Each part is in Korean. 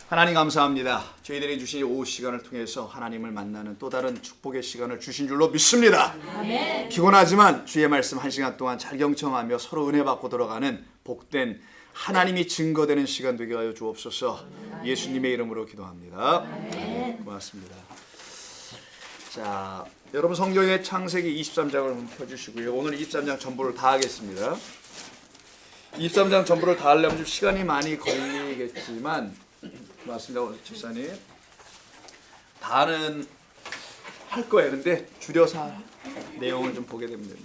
하나님 감사합니다. 저희들이 주신 이 오후 시간을 통해서 하나님을 만나는 또 다른 축복의 시간을 주신 줄로 믿습니다. 아멘. 피곤하지만 주의 말씀 한 시간 동안 잘 경청하며 서로 은혜 받고 들어가는 복된 하나님이 증거되는 시간 되게 하여 주옵소서. 예수님의 이름으로 기도합니다. 아멘. 고맙습니다. 자, 여러분 성경의 창세기 23장을 한번 펴주시고요. 오늘 23장 전부를 다 하겠습니다. 23장 전부를 다 하려면 좀 시간이 많이 걸리겠지만 맞습니다. 오늘 집사님 다는 할 거예요. 근데 줄여서 내용을 좀 보게 됩니다.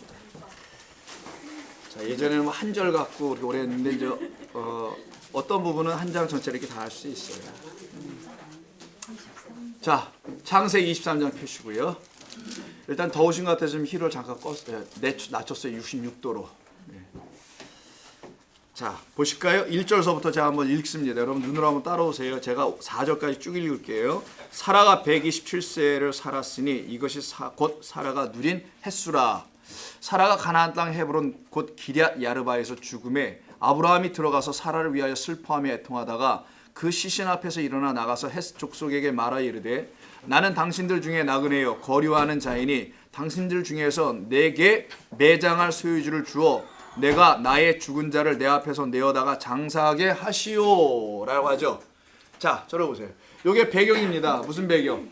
자, 예전에는 뭐 한 절 갖고 이렇게 오래 했는데 이제 어떤 부분은 한 장 전체를 이렇게 다 할 수 있어요. 자, 창세기 23장 펴시고요. 일단 더우신 것 같아서 좀 힐을 잠깐 껐어요. 낮췄어요. 66도로. 네. 자, 보실까요? 1절서부터 제가 한번 읽습니다. 여러분 눈으로 한번 따라오세요. 제가 4절까지 쭉 읽을게요. 사라가 127세를 살았으니 이것이 곧 사라가 누린 햇수라. 사라가 가나안 땅 헤브론 곧 기럇 야르바에서 죽음에 아브라함이 들어가서 사라를 위하여 슬퍼하며 애통하다가 그 시신 앞에서 일어나 나가서 햇 족속에게 말하 이르되 나는 당신들 중에 나그네요 거류하는 자이니 당신들 중에서 내게 매장할 소유주를 주어 내가 나의 죽은 자를 내 앞에서 내어다가 장사하게 하시오 라고 하죠. 자, 저를 보세요. 이게 배경입니다. 무슨 배경?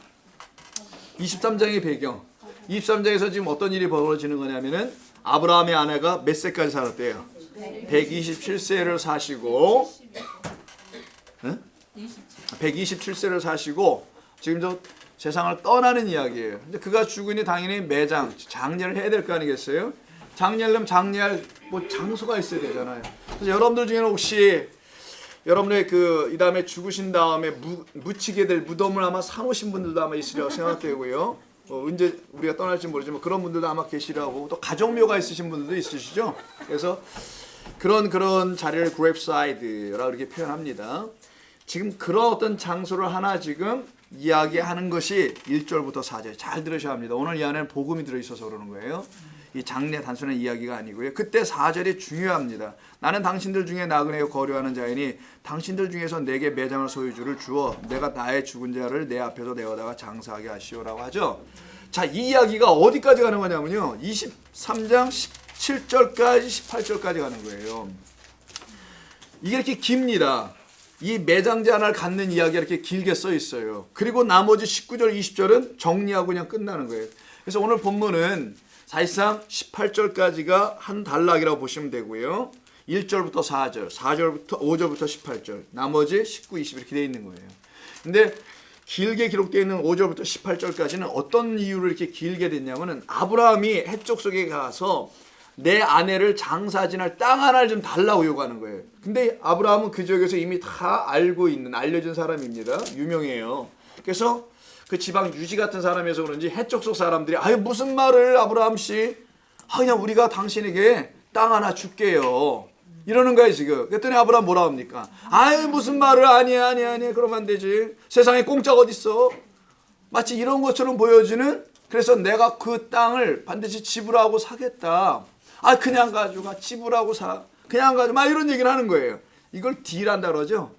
23장의 배경. 23장에서 지금 어떤 일이 벌어지는 거냐면은 아브라함의 아내가 몇 세까지 살았대요? 127세를 사시고 127세를 사시고 지금 저 세상을 떠나는 이야기예요. 근데 그가 죽으니 당연히 매장, 장례를 해야 될 거 아니겠어요? 장례하려면 장례할 뭐 장소가 있어야 되잖아요. 그래서 여러분들 중에는 혹시 여러분의 이 다음에 죽으신 다음에 묻히게 될 무덤을 아마 사놓으신 분들도 아마 있으리라고 생각되고요. 언제 우리가 떠날지 모르지만 그런 분들도 아마 계시라고, 또 가족묘가 있으신 분들도 있으시죠. 그래서 그런 자리를 그레이프사이드라고 이렇게 표현합니다. 지금 그런 어떤 장소를 하나 지금 이야기하는 것이 1절부터 4절 잘 들으셔야 합니다. 오늘 이 안에는 복음이 들어있어서 그러는 거예요. 이 장례 단순한 이야기가 아니고요. 그때 4절이 중요합니다. 나는 당신들 중에 나그네요 거류하는 자이니 당신들 중에서 내게 매장할 소유주를 주어 내가 나의 죽은 자를 내 앞에서 내어다가 장사하게 하시오라고 하죠. 자, 이 이야기가 어디까지 가는 거냐면요. 23장 17절까지 18절까지 가는 거예요. 이게 이렇게 깁니다. 이 매장자 하나를 갖는 이야기가 이렇게 길게 써 있어요. 그리고 나머지 19절, 20절은 정리하고 그냥 끝나는 거예요. 그래서 오늘 본문은 사실상 18절까지가 한 단락이라고 보시면 되고요. 1절부터 4절, 4절부터 5절부터 18절, 나머지 19, 20 이렇게 되어 있는 거예요. 근데 길게 기록되어 있는 5절부터 18절까지는 어떤 이유로 이렇게 길게 됐냐면은 아브라함이 헷족 속에 가서 내 아내를 장사 지날 땅 하나를 좀 달라고 요구하는 거예요. 근데 아브라함은 그 지역에서 이미 다 알고 있는 알려진 사람입니다. 유명해요. 그래서 그 지방 유지 같은 사람이어서 그런지 해쪽 속 사람들이 아유 무슨 말을 아브라함 씨, 그냥 우리가 당신에게 땅 하나 줄게요 이러는 거예요 지금. 그랬더니 아브라함 뭐라 합니까? 아유 무슨 말을 아니야 그러면 안 되지. 세상에 공짜가 어딨어. 마치 이런 것처럼 보여지는. 그래서 내가 그 땅을 반드시 지불하고 사겠다. 아 그냥 가져가 지불하고 사 그냥 가져 막 이런 얘기를 하는 거예요. 이걸 딜한다 그러죠.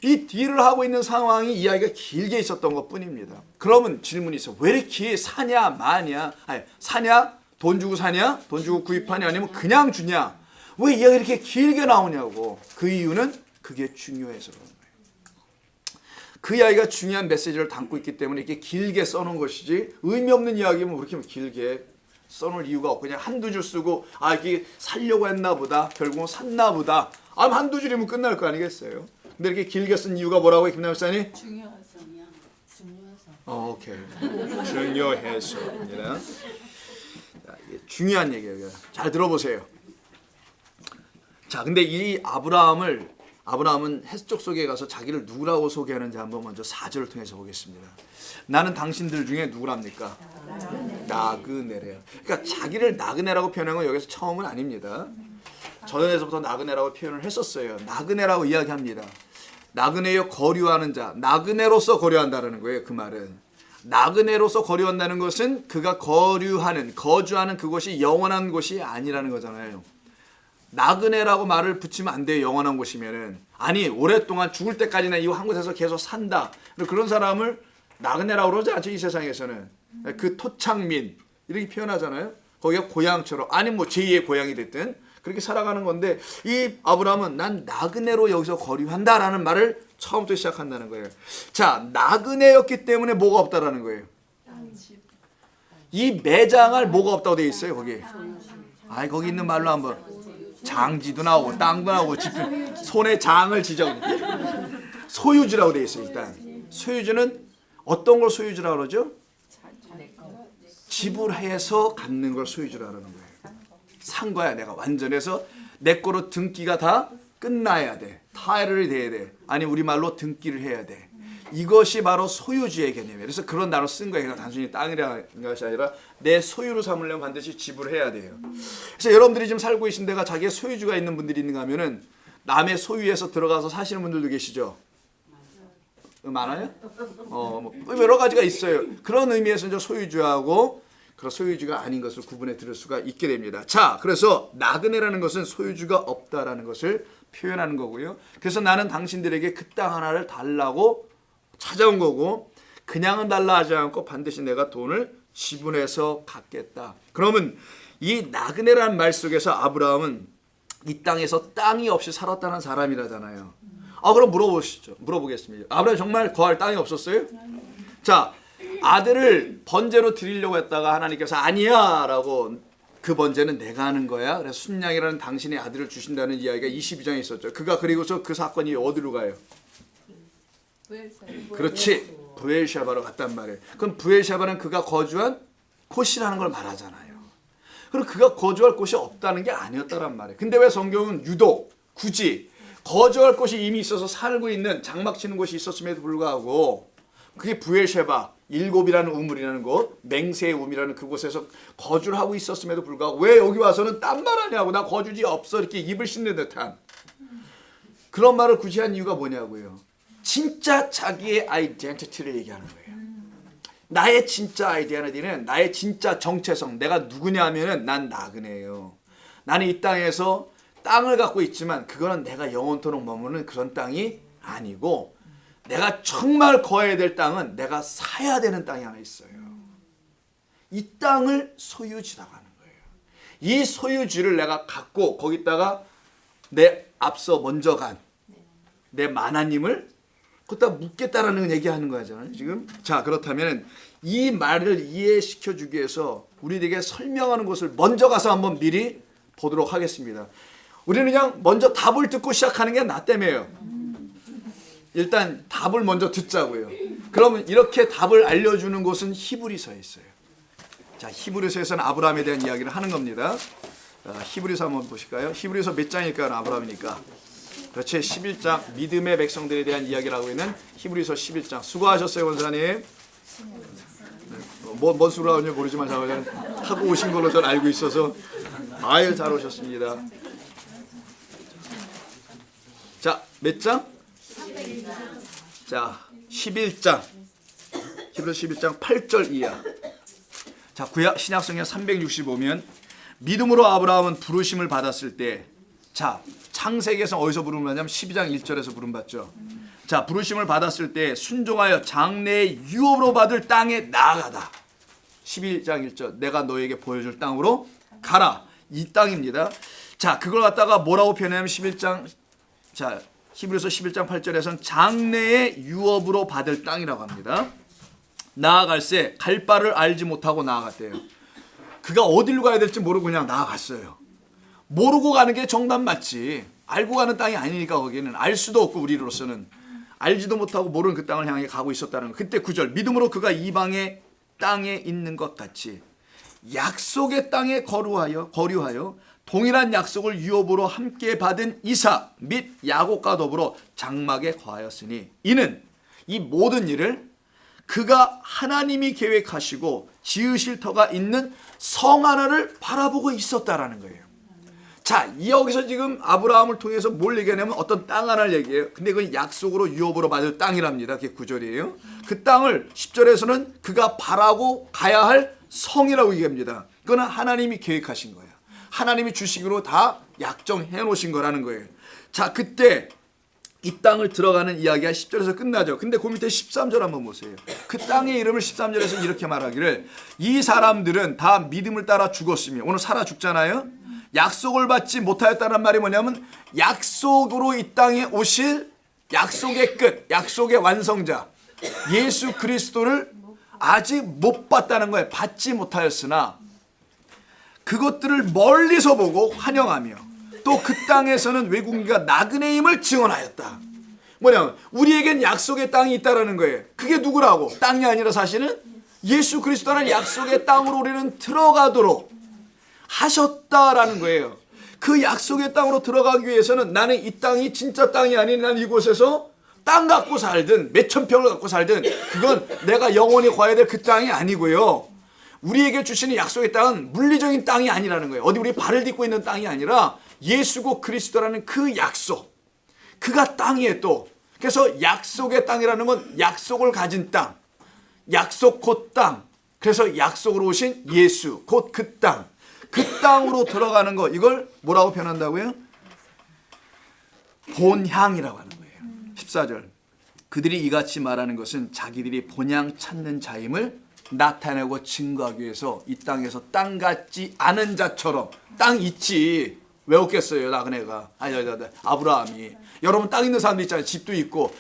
이 딜을 하고 있는 상황이 이야기가 길게 있었던 것 뿐입니다. 그러면 질문이 있어. 왜 이렇게 사냐 마냐, 아니 사냐 돈 주고 사냐 돈 주고 구입하냐 아니면 그냥 주냐, 왜 이야기가 이렇게 길게 나오냐고. 그 이유는 그게 중요해서 그런 거예요. 그 이야기가 중요한 메시지를 담고 있기 때문에 이렇게 길게 써놓은 것이지 의미 없는 이야기면 그렇게 길게 써놓을 이유가 없고 그냥 한두 줄 쓰고 아 이게 살려고 했나 보다 결국은 샀나 보다 한두 줄이면 끝날 거 아니겠어요. 근데 이렇게 길게 쓴 이유가 뭐라고요, 김남일 사님? 중요해서요. 중요해서. 오케이. 중요해서. 중요한 얘기예요. 잘 들어보세요. 자, 근데 이 아브라함은 헷족 속에 가서 자기를 누구라고 소개하는지 한번 먼저 4절을 통해서 보겠습니다. 나는 당신들 중에 누구랍니까? 나그네래요. 그러니까 자기를 나그네라고 표현한 건 여기서 처음은 아닙니다. 전에서부터 나그네라고 표현을 했었어요. 나그네라고 이야기합니다. 나그네요 거류하는 자, 나그네로서 거류한다는 거예요. 그 말은 나그네로서 거류한다는 것은 그가 거주하는 그것이 영원한 곳이 아니라는 거잖아요. 나그네라고 말을 붙이면 안 돼요. 영원한 곳이면은. 아니 오랫동안 죽을 때까지나 이 한 곳에서 계속 산다. 그런 사람을 나그네라고 그러지 않죠. 이 세상에서는. 그 토착민 이렇게 표현하잖아요. 거기가 고향처럼 아니 뭐 제2의 고향이 됐든 그렇게 살아가는 건데 이 아브라함은 난 나그네로 여기서 거류한다라는 말을 처음부터 시작한다는 거예요. 자, 나그네였기 때문에 뭐가 없다라는 거예요. 이 매장할 뭐가 없다고 되어 있어요 거기에. 아이 거기 있는 말로 한번 장지도 나오고 땅도 나오고 손에 장을 지적. 소유주라고 되어 있어요. 일단 소유주는 어떤 걸 소유주라고 그러죠? 지불해서 갖는 걸 소유주라고 하는 거예요. 산 거야 내가 완전해서 내 거로 등기가 다 끝나야 돼. 타이틀이 돼야 돼. 아니 우리말로 등기를 해야 돼. 이것이 바로 소유주의 개념이에요. 그래서 그런 단어 쓴 거예요. 단순히 땅이라는 것이 아니라 내 소유로 삼으려면 반드시 지불해야 돼요. 그래서 여러분들이 지금 살고 계신 데가 자기의 소유주가 있는 분들이 있는가 하면은 남의 소유에서 들어가서 사시는 분들도 계시죠. 많아요? 뭐 여러 가지가 있어요. 그런 의미에서 이제 소유주하고 그런 소유주가 아닌 것을 구분해 들을 수가 있게 됩니다. 자, 그래서 나그네라는 것은 소유주가 없다라는 것을 표현하는 거고요. 그래서 나는 당신들에게 그 땅 하나를 달라고 찾아온 거고 그냥은 달라 하지 않고 반드시 내가 돈을 지불해서 갖겠다. 그러면 이 나그네라는 말 속에서 아브라함은 이 땅에서 땅이 없이 살았다는 사람이라잖아요. 그럼 물어보겠습니다. 아브라함 정말 거할 땅이 없었어요? 자, 아들을 번제로 드리려고 했다가 하나님께서 아니야 라고 그 번제는 내가 하는 거야. 그래서 순양이라는 당신의 아들을 주신다는 이야기가 22장에 있었죠. 그가 그리고서 그 사건이 어디로 가요? 그렇지. 브엘샤바로 갔단 말이에요. 그럼 브엘샤바는 그가 거주한 곳이라는 걸 말하잖아요. 그럼 그가 거주할 곳이 없다는 게 아니었다란 말이에요. 근데 왜 성경은 유독 굳이 거주할 곳이 이미 있어서 살고 있는 장막 치는 곳이 있었음에도 불구하고 그게 브엘셰바 일곱이라는 우물이라는 곳 맹세의 우물이라는 그곳에서 거주를 하고 있었음에도 불구하고 왜 여기 와서는 딴 말 하냐고 나 거주지 없어 이렇게 입을 씻는 듯한 그런 말을 굳이 한 이유가 뭐냐고요. 진짜 자기의 아이덴티티를 얘기하는 거예요. 나의 진짜 아이덴티티는 나의 진짜 정체성 내가 누구냐 하면은 난 나그네예요. 나는 이 땅에서 땅을 갖고 있지만 그거는 내가 영원토록 머무는 그런 땅이 아니고 내가 정말 거해야 될 땅은 내가 사야 되는 땅이 하나 있어요. 이 땅을 소유지라고 하는 거예요. 이 소유지를 내가 갖고 거기다가 내 앞서 먼저 간 내 만화님을 거기다 묻겠다라는 얘기하는 거잖아요. 지금 자 그렇다면 이 말을 이해시켜 주기 위해서 우리에게 설명하는 것을 먼저 가서 한번 미리 보도록 하겠습니다. 우리는 그냥 먼저 답을 듣고 시작하는 게 낫다며요. 일단 답을 먼저 듣자고요. 그러면 이렇게 답을 알려주는 곳은 히브리서에 있어요. 자, 히브리서에서는 아브라함에 대한 이야기를 하는 겁니다. 히브리서 한번 보실까요? 히브리서 몇 장일까요? 아브라함이니까. 그렇지. 11장 믿음의 백성들에 대한 이야기를 하고 있는 히브리서 11장. 수고하셨어요, 권사님. 뭔 수로 하는지 모르지만 하고 오신 걸로 전 알고 있어서 아유 잘 오셨습니다. 자, 몇 장? 자, 11장. 히브리서 11장 8절 이하. 자, 구약 신약성경 365면 믿음으로 아브라함은 부르심을 받았을 때 자, 창세기에서 어디서 부름을 받냐면 12장 1절에서 부름 받죠. 자, 부르심을 받았을 때 순종하여 장래의 유업으로 받을 땅에 나아가다. 11장 1절 내가 너에게 보여줄 땅으로 가라. 이 땅입니다. 자, 그걸 갖다가 뭐라고 표현하냐면 11장 자, 히브리서 11장 8절에서는 장래의 유업으로 받을 땅이라고 합니다. 나아갈새 갈 바를 알지 못하고 나아갔대요. 그가 어디로 가야 될지 모르고 그냥 나아갔어요. 모르고 가는 게 정답 맞지. 알고 가는 땅이 아니니까 거기는 알 수도 없고 우리로서는 알지도 못하고 모르는 그 땅을 향해 가고 있었다는 거. 그때 9절 믿음으로 그가 이방의 땅에 있는 것 같이 약속의 땅에 거류하여 동일한 약속을 유업으로 함께 받은 이삭 및 야곱과 더불어 장막에 거하였으니 이는 이 모든 일을 그가 하나님이 계획하시고 지으실 터가 있는 성 하나를 바라보고 있었다라는 거예요. 자, 여기서 지금 아브라함을 통해서 뭘 얘기하냐면 어떤 땅 하나를 얘기해요. 근데 그건 약속으로 유업으로 받을 땅이랍니다. 그게 9절이에요. 그 땅을 10절에서는 그가 바라고 가야 할 성이라고 얘기합니다. 그거는 하나님이 계획하신 거예요. 하나님이 주시기로 다 약정해 놓으신 거라는 거예요. 자, 그때 이 땅을 들어가는 이야기가 10절에서 끝나죠. 근데 그 밑에 13절 한번 보세요. 그 땅의 이름을 13절에서 이렇게 말하기를 이 사람들은 다 믿음을 따라 죽었으며, 오늘 살아 죽잖아요. 약속을 받지 못하였다는 말이 뭐냐면 약속으로 이 땅에 오실 약속의 끝, 약속의 완성자 예수 그리스도를 아직 못 봤다는 거예요. 받지 못하였으나 그것들을 멀리서 보고 환영하며 또 그 땅에서는 외국인과 나그네임을 증언하였다. 뭐냐면 우리에겐 약속의 땅이 있다라는 거예요. 그게 누구라고? 땅이 아니라 사실은 예수 그리스도라는 약속의 땅으로 우리는 들어가도록 하셨다라는 거예요. 그 약속의 땅으로 들어가기 위해서는 나는 이 땅이 진짜 땅이 아닌 난 이곳에서 땅 갖고 살든 몇천 평을 갖고 살든 그건 내가 영원히 가야 될 그 땅이 아니고요. 우리에게 주시는 약속의 땅은 물리적인 땅이 아니라는 거예요. 어디 우리 발을 딛고 있는 땅이 아니라 예수고 그리스도라는 그 약속, 그가 땅이에요. 또 그래서 약속의 땅이라는 건 약속을 가진 땅, 약속 곧 땅. 그래서 약속으로 오신 예수 곧 그 땅, 그 땅으로 들어가는 거, 이걸 뭐라고 표현한다고요? 본향이라고 하는 거예요. 14절 그들이 이같이 말하는 것은 자기들이 본향 찾는 자임을 나타내고 증거하기 위해서 이 땅에서 땅 같지 않은 자처럼, 땅 있지 왜 없겠어요 나그네가, 아브라함이. 여러분 땅 있는 사람도 있잖아요. 집도 있고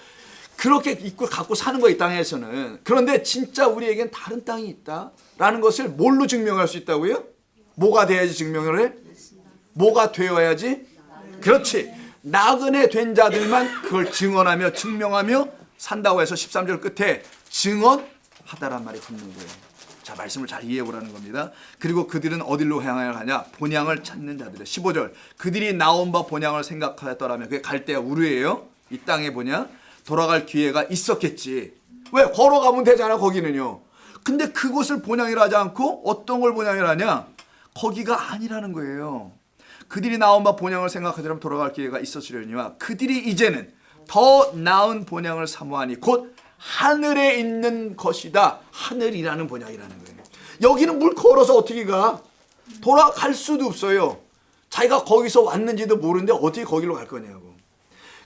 그렇게 있고 갖고 사는 거 이 땅에서는. 그런데 진짜 우리에겐 다른 땅이 있다라는 것을 뭘로 증명할 수 있다고요? 뭐가 돼야지 증명을 해? 뭐가 되어야지? 그렇지, 나그네 된 자들만 그걸 증언하며 증명하며 산다고 해서 13절 끝에 증언하다란 말이 붙는 거예요. 자, 말씀을 잘 이해해 보라는 겁니다. 그리고 그들은 어디로 향하여 가냐? 본향을 찾는 자들이에요. 15절 그들이 나온 바 본향을 생각하였더라면, 그게 갈대아 우르예요. 이 땅에 뭐냐? 돌아갈 기회가 있었겠지. 왜? 걸어가면 되잖아 거기는요. 근데 그곳을 본향이라 하지 않고 어떤 걸 본향이라 하냐? 거기가 아니라는 거예요. 그들이 나온 바 본향을 생각하더라면 돌아갈 기회가 있었으려니와 그들이 이제는 더 나은 본향을 사모하니 곧 하늘에 있는 것이다. 하늘이라는 본향이라는 거예요. 여기는 물 걸어서 어떻게 가? 돌아갈 수도 없어요. 자기가 거기서 왔는지도 모르는데 어떻게 거기로 갈 거냐고.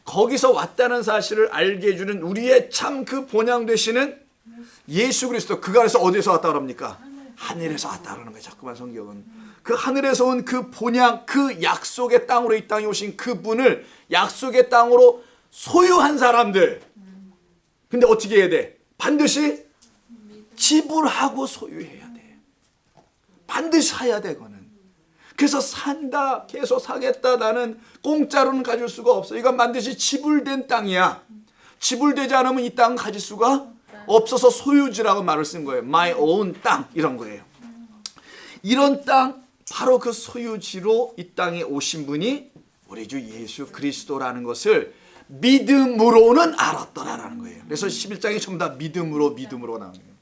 거기서 왔다는 사실을 알게 해주는 우리의 참 그 본향 되시는 예수 그리스도, 그가 그래서 어디에서 왔다 그럽니까? 하늘에서 왔다 그러는 거예요. 자꾸만 성경은. 그 하늘에서 온 그 본향, 그 약속의 땅으로 이 땅에 오신 그분을 약속의 땅으로 소유한 사람들. 근데 어떻게 해야 돼? 반드시 지불하고 소유해야 돼. 반드시 사야 돼, 그거는. 그래서 산다, 계속 사겠다, 나는 공짜로는 가질 수가 없어. 이건 반드시 지불된 땅이야. 지불되지 않으면 이 땅은 가질 수가 없어서 소유지라고 말을 쓴 거예요. My own 땅, 이런 거예요. 이런 땅, 바로 그 소유지로 이 땅에 오신 분이 우리 주 예수 그리스도라는 것을 믿음으로는 알았더라라는 거예요. 그래서 11장이 전부 다 믿음으로 나오는 거예요.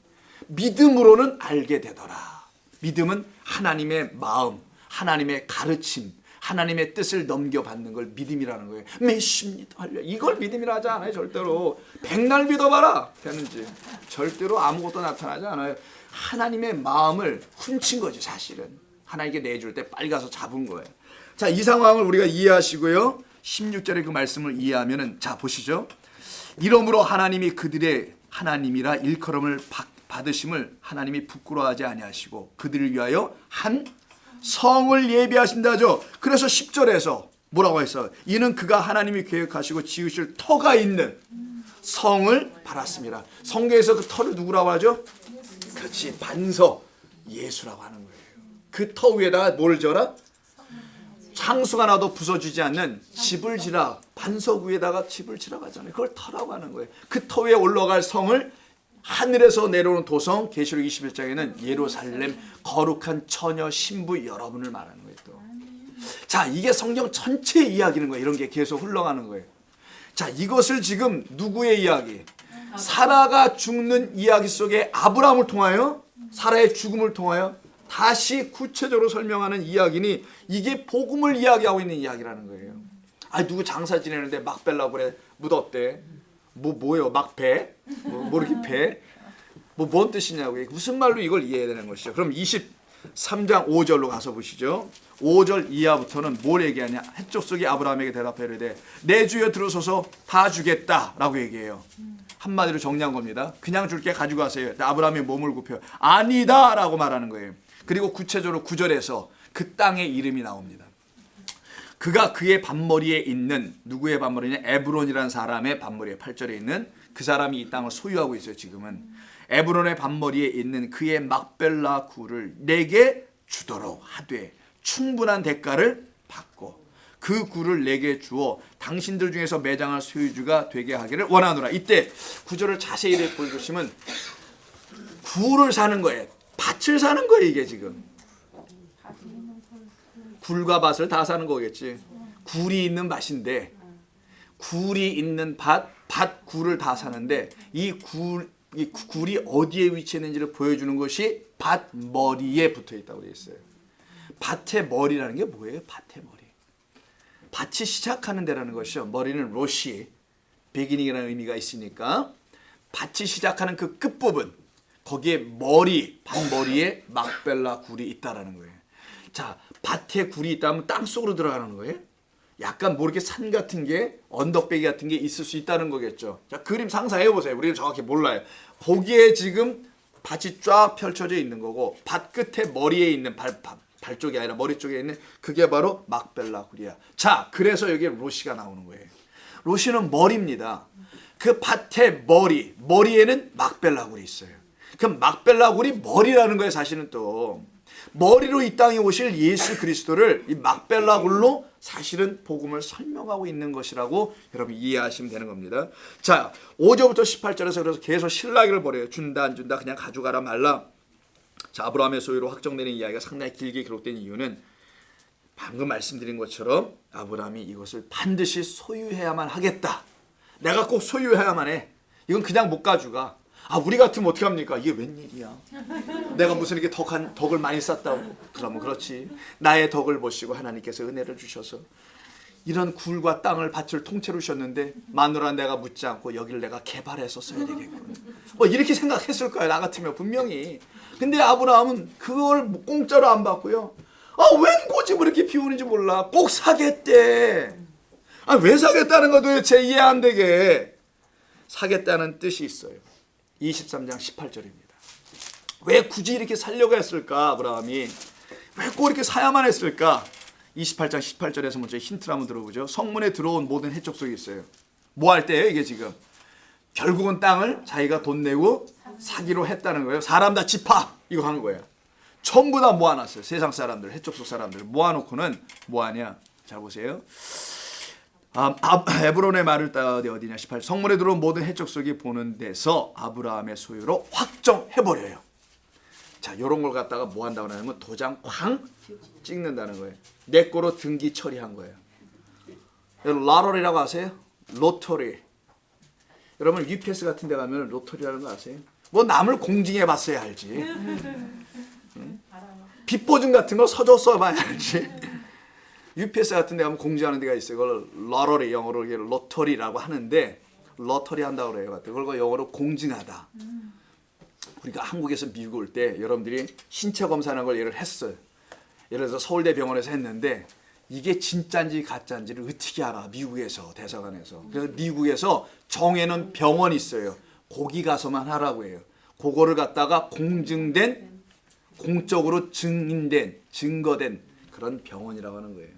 믿음으로는 알게 되더라. 믿음은 하나님의 마음, 하나님의 가르침, 하나님의 뜻을 넘겨받는 걸 믿음이라는 거예요. 믿습니다. 할렐루야. 이걸 믿음이라 하지 않아요. 절대로. 백날 믿어봐라. 되는지. 절대로 아무것도 나타나지 않아요. 하나님의 마음을 훔친 거지 사실은. 하나님께 내줄 때 빨리 가서 잡은 거예요. 자, 이 상황을 우리가 이해하시고요. 16절의 그 말씀을 이해하면은, 자 보시죠. 이러므로 하나님이 그들의 하나님이라 일컬음을 받으심을 하나님이 부끄러워하지 아니하시고 그들을 위하여 한 성을 예비하신다죠. 그래서 10절에서 뭐라고 했어요? 이는 그가 하나님이 계획하시고 지으실 터가 있는 성을 바랐습니다. 성경에서 그 터를 누구라고 하죠? 그렇지, 반석 예수라고 하는 거예요. 그 터 위에다가 뭘 져라? 창수가 나도 부서지지 않는 집을 지라. 반석 위에다가 집을 지라고 하잖아요. 그걸 터라고 하는 거예요. 그 터 위에 올라갈 성을 하늘에서 내려오는 도성, 계시록 21장에는 예루살렘 거룩한 처녀 신부 여러분을 말하는 거예요. 또. 자, 이게 성경 전체 이야기는 거예요. 이런 게 계속 흘러가는 거예요. 자, 이것을 지금 누구의 이야기? 사라가 죽는 이야기 속에 아브라함을 통하여, 사라의 죽음을 통하여 다시 구체적으로 설명하는 이야기니, 이게 복음을 이야기하고 있는 이야기라는 거예요. 아, 누구 장사 지내는데 막 뺄라고 그래. 묻었대. 뭐요? 막 배? 뭐 이렇게 배? 뭔 뜻이냐고. 무슨 말로 이걸 이해해야 되는 것이죠. 그럼 23장 5절로 가서 보시죠. 5절 이하부터는 뭘 얘기하냐? 헷족속이 아브라함에게 대답하여 이르되 내 주여 들어서서 다 주겠다라고 얘기해요. 한마디로 정리한 겁니다. 그냥 줄게 가지고 가세요. 아브라함이 몸을 굽혀 아니다라고 말하는 거예요. 그리고 구체적으로 9절에서 그 땅의 이름이 나옵니다. 그가 그의 밭머리에 있는 누구의 밭머리냐? 에브론이라는 사람의 밭머리에 8절에 있는 그 사람이 이 땅을 소유하고 있어요. 지금은 에브론의 밭머리에 있는 그의 막벨라 굴을 내게 주도록 하되 충분한 대가를 받고 그 굴을 내게 주어 당신들 중에서 매장할 소유주가 되게 하기를 원하노라. 이때 구절을 자세히 보시면 굴을 사는 거예요. 밭을 사는 거예요. 이게 지금 굴과 밭을 다 사는 거겠지. 굴이 있는 밭인데 굴이 있는 밭 굴을 다 사는데 이 굴이 어디에 위치했는지를 보여주는 것이 밭 머리에 붙어 있다고 되어 있어요. 밭의 머리라는 게 뭐예요? 밭의 머리. 밭이 시작하는 데라는 것이죠. 머리는 로시, beginning이라는 의미가 있으니까 밭이 시작하는 그 끝부분, 거기에 머리, 밭머리에 막벨라 굴이 있다라는 거예요. 자, 밭에 굴이 있다면 땅 속으로 들어가는 거예요. 약간 뭐 이렇게 산 같은 게, 언덕배기 같은 게 있을 수 있다는 거겠죠. 자, 그림 상상해 보세요. 우리는 정확히 몰라요. 거기에 지금 밭이 쫙 펼쳐져 있는 거고, 밭 끝에 머리에 있는 발 쪽이 아니라 머리 쪽에 있는 그게 바로 막벨라 굴이야. 자, 그래서 여기에 로시가 나오는 거예요. 로시는 머리입니다. 그 밭의 머리에는 막벨라 굴이 있어요. 그 막벨라 굴이 머리라는 거예요. 사실은 또 머리로 이 땅에 오실 예수 그리스도를 이 막벨라 굴로 사실은 복음을 설명하고 있는 것이라고 여러분 이해하시면 되는 겁니다. 자, 5절부터 18절에서 그래서 계속 실라기를 벌여요. 준다 안 준다, 그냥 가져가라 말라. 자, 아브라함의 소유로 확정되는 이야기가 상당히 길게 기록된 이유는 방금 말씀드린 것처럼 아브라함이 이것을 반드시 소유해야만 하겠다. 내가 꼭 소유해야만 해. 이건 그냥 못 가져가. 아, 우리 같으면 어떻게 합니까? 이게 웬일이야? 내가 무슨 이렇게 덕을 많이 쌓다고. 그러면 그렇지. 나의 덕을 보시고 하나님께서 은혜를 주셔서 이런 굴과 땅을 밭을 통째로 주셨는데 마누라 내가 묻지 않고 여기를 내가 개발해서 써야 되겠군. 뭐 이렇게 생각했을 거야. 나 같으면 분명히. 근데 아브라함은 그걸 공짜로 안 받고요. 아, 웬 고집을 이렇게 피우는지 몰라. 꼭 사겠대. 아, 왜 사겠다는 거 도대체 이해 안 되게. 사겠다는 뜻이 있어요. 23장 18절입니다. 왜 굳이 이렇게 살려고 했을까? 아브라함이 왜 꼭 이렇게 사야만 했을까? 28장 18절에서 먼저 힌트를 한번 들어보죠. 성문에 들어온 모든 해촉속이 있어요. 뭐 할 때예요 이게 지금? 결국은 땅을 자기가 돈 내고 사기로 했다는 거예요. 사람 다 집합 이거 하는 거예요. 전부 다 모아놨어요. 세상 사람들, 해촉속 사람들 모아놓고는 뭐하냐? 잘 보세요. 에브론의 말을 따 어디냐? 18. 성문에 들어온 모든 해촉속이 보는 데서 아브라함의 소유로 확정해버려요. 자, 이런 걸 갖다가 뭐 한다고 하냐면 도장 쾅 찍는다는 거예요. 내 거로 등기 처리한 거예요. 여러분 라로리라고 아세요? 로터리. 여러분 UPS 같은 데 가면 로터리라는 거 아세요? 뭐 남을 공증해 봤어야 알지. 응? 빚보증 같은 거 서줘 써봐야 알지. UPS 같은 데 가면 공지하는 데가 있어요. 그걸 러러리, 영어로 로터리라고 하는데 로터리 한다고 그래요. 그걸 영어로 공증하다. 우리가 한국에서 미국 올 때 여러분들이 신체 검사하는 걸 예를 했어요. 예를 들어서 서울대 병원에서 했는데 이게 진짜인지 가짜인지를 어떻게 알아? 미국에서 대사관에서. 그래서 미국에서 정해놓은 병원이 있어요. 거기 가서만 하라고 해요. 그거를 갖다가 공증된, 공적으로 증인된, 증거된 그런 병원이라고 하는 거예요.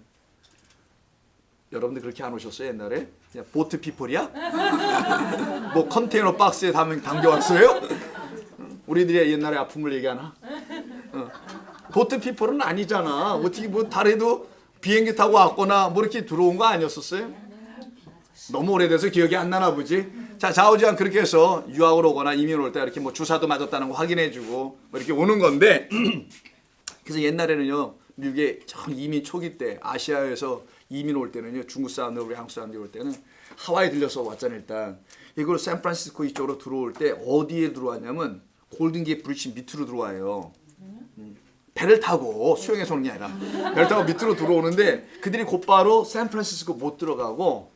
여러분들 그렇게 안 오셨어요 옛날에? 그냥 보트 피플이야? 뭐 컨테이너 박스에 담겨왔어요? 우리들이 옛날에 아픔을 얘기하나? 보트 피플은 아니잖아. 어떻게 뭐 달에도 비행기 타고 왔거나 뭐 이렇게 들어온 거 아니었었어요? 너무 오래돼서 기억이 안 나나 보지. 자, 좌우지간 그렇게 해서 유학을 오거나 이민 올 때 이렇게 뭐 주사도 맞았다는 거 확인해주고 뭐 이렇게 오는 건데 그래서 옛날에는요 미국에 이민 초기 때 아시아에서 이민 올 때는요 중국 사람들 우리 한국 사람들이 올 때는 하와이 들려서 왔잖아요. 일단 이걸 샌프란시스코 이쪽으로 들어올 때 어디에 들어왔냐면 골든게이트 브리지 밑으로 들어와요. 배를 타고 수영해서 오는 게 아니라 배를 타고 밑으로 들어오는데 그들이 곧바로 샌프란시스코 못 들어가고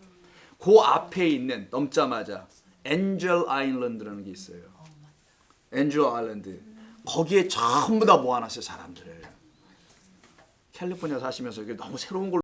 그 앞에 있는 넘자마자 엔젤 아일랜드라는 게 있어요. 엔젤 아일랜드 거기에 전부 다 모아놨어요 사람들을. 캘리포니아 사시면서 이게 너무 새로운 걸